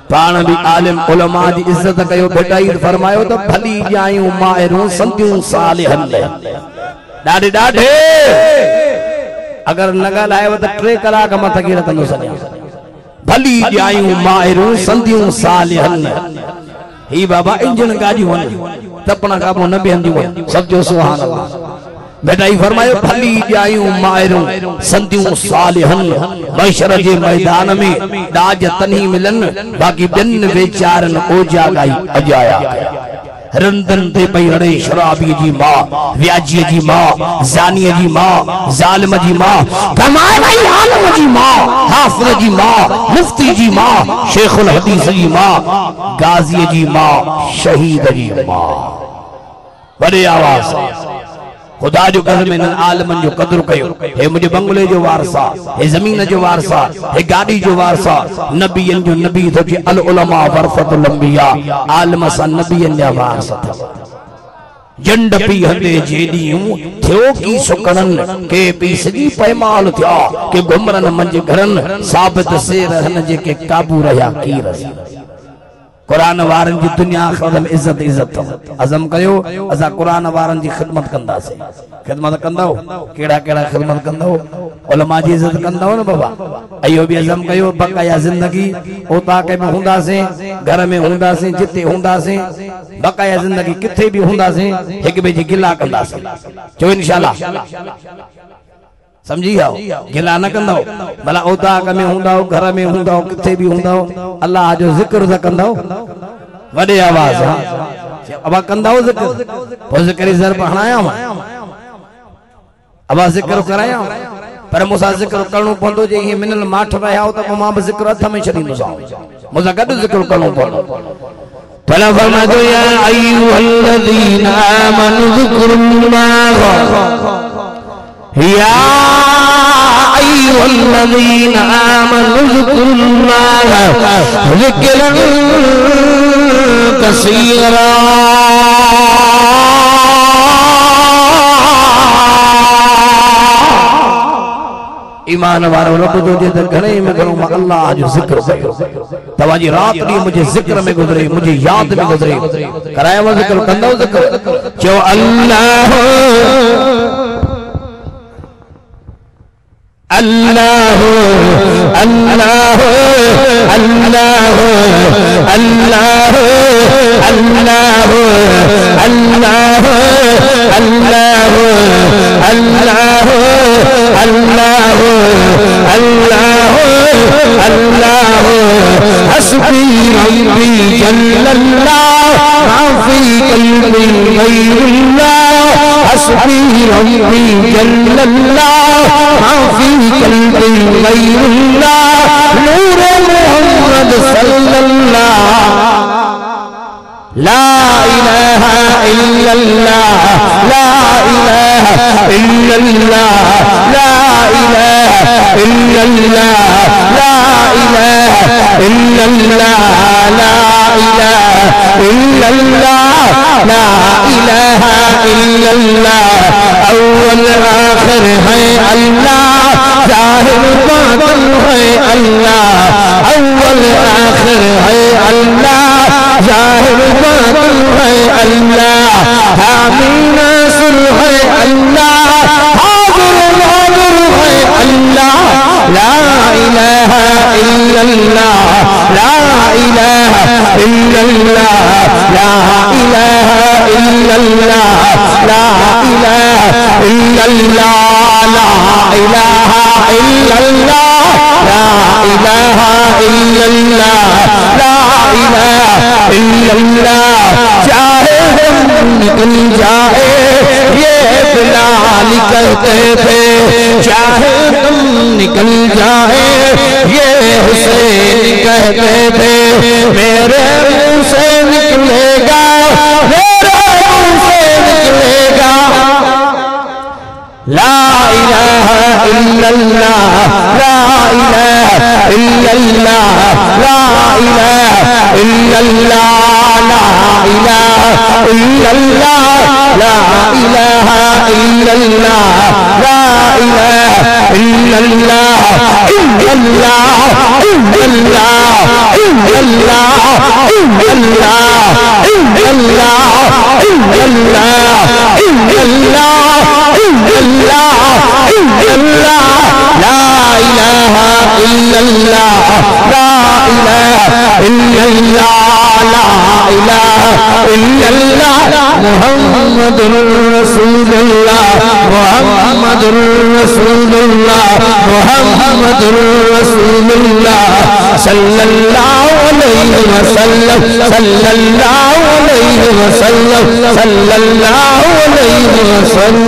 पाण भी आलिम उलमा जी इज्जत कयो बेटाई फरमायो तो भली जायूं माहिरूं संतियूं सालिहन डाडे डाडे अगर न ॻाल्हायो त 3 कलाक मथ की रखंदो सॼा भली जायूं माहिरूं संतियूं सालिहन ही बाबा इंजन गाड़ी वन तपना का न बेहंदी वन सब जो सुभान अल्लाह बेटाई फरमायो भली जायूं मायरूं संदियूं सालिहन महशर जे मैदान में दाज तनी मिलन बाकी बिन बेचारन ओजा गाई अजाया रंदन ते पई रड़े शराबी जी मां व्याजी जी मां जानी जी मां जालिम जी मां कमाए भाई आलम जी मां हाफिज जी मां मुफ्ती जी मां शेखुल हदीस जी मां गाजी जी मां शहीद जी मां बड़े आवाज खुदा जो कसम इन आलमन जो कदर कयो हे मुझे बंगले जो वारसा हे जमीन जो वारसा हे गाड़ी जो वारसा नबियन जो नबी तो जे अल उलमा वरसतुल अंबिया आलम सा नबियन जा वारसा जंड पी हंदे जेडियूं थियो की सुकणन के पी सजी पैमाल थिया के घुमरन मंज घरन साबित से रहन जे के काबू रहा की रसी कुरान वारन जी दुनिया आखिरत इज्जत इज्जत अज़म कयो असा कुरान वारन जी खिदमत कंदा से खिदमत कंदो केड़ा केड़ा खिदमत कंदो उलमा जी इज्जत कंदो न बाबा अयो भी अज़म कयो बकाया जिंदगी ओता के में हुंदा से घर में हुंदा से जिते हुंदा से बकाया जिंदगी किथे भी हुंदा से एक बे जी गिला कंदा से जो इंशाल्लाह समझी आओ गिला न कंदो भला ओता में हुंदा घर में हुंदा किथे भी हुंदा अल्लाह जो जिक्र ज कंदो वडे आवाज अब कंदो जिक्र तो जिक्र जर पढ़ाया अब जिक्र कराया पर मुसा जिक्र करणो पवंदो जे ही मिनल माठ रहा हो त मां भी जिक्र हथ में छडींदो सा मुसा गड जिक्र करणो पवंदो फला फरमातो या अय्युहल्लज़ीना आमनु ज़िक्रुल्लाह या अय्युहल्लज़ीना आमनु ज़िक्रुल्लाह ज़िक्रन कसीरा ईमान वारो रब जो जे घणे में घणो मां अल्लाह जो जिक्र कयो तवाजी रात दी मुझे जिक्र में गुजरे मुझे याद में गुजरे कराया वो जिक्र कंदो जिक्र जो अल्लाह अल्लाह अल्लाह अल्लाह अल्लाह अल्लाह अल्लाह अल्लाह अल्लाह अल्लाह अल्लाह अल्लाह हस्बी रब्बी जल्लल्लाह माफी कल्बी गैरुल्लाह हस्बी रब्बी जल्लल्लाह माफी कल्बी गैरुल्लाह नूर मोहम्मद सल्लल्लाह ला इलाहा इल्लल्लाह ला इलाहा इल्लल्लाह ला इलाहा इल्लल्लाह ला इलाहा इल्लल्लाह ला इलाहा इल्लल्लाह ला इलाहा इल्लल्लाह अव्वल आखिर है अल्लाह जाहिर बातिन है अल्लाह अव्वल आखिर है अल्लाह जाहिर बातिन है अल्लाह हामी नासिर है अल्लाह हाजिर नाज़िर है अल्लाह ला इलाहा इल्लल्लाह ला इलाहा इल्लल्लाह ला इलाहा इल्लल्लाह ला इलाहा इल्लल्लाह ला इलाहा इल्लल्लाह ला इलाहा इल्लल्लाह ला इलाहा इल्लल्लाह चाहे हम निकल जाए ये बिलाल कहते थे चाहे हम निकल जाए ये हुसैन कहते थे मेरे मुंह से निकलेगा मेरे मुंह से निकलेगा ला इलाहा इल्लल्लाह ला इलाहा इल्लल्लाह ला इलाहा इल्लल्लाह ला इलाहा इल्लल्लाह ला इलाहा इल्लल्लाह ला इलाहा इल्लल्लाह इल्लल्लाह इल्लल्लाह इल्लल्लाह इल्लल्लाह इल्लल्लाह इल्लल्लाह इल्लल्लाह इल्लल्लाह इल्लल्लाह ला इलाहा इल्लल्लाह ला इलाहा इल्लल्लाह ला इलाहा इल्लल्लाह मुहम्मदुर रसूलुल्लाह मुहम्मदुर रसूलुल्लाह मुहम्मदुर रसूलुल्लाह सल्लल्लाहु अलैहि वसल्लम सल्लल्लाहु अलैहि वसल्लम सल्लल्लाहु अलैहि वसल्लम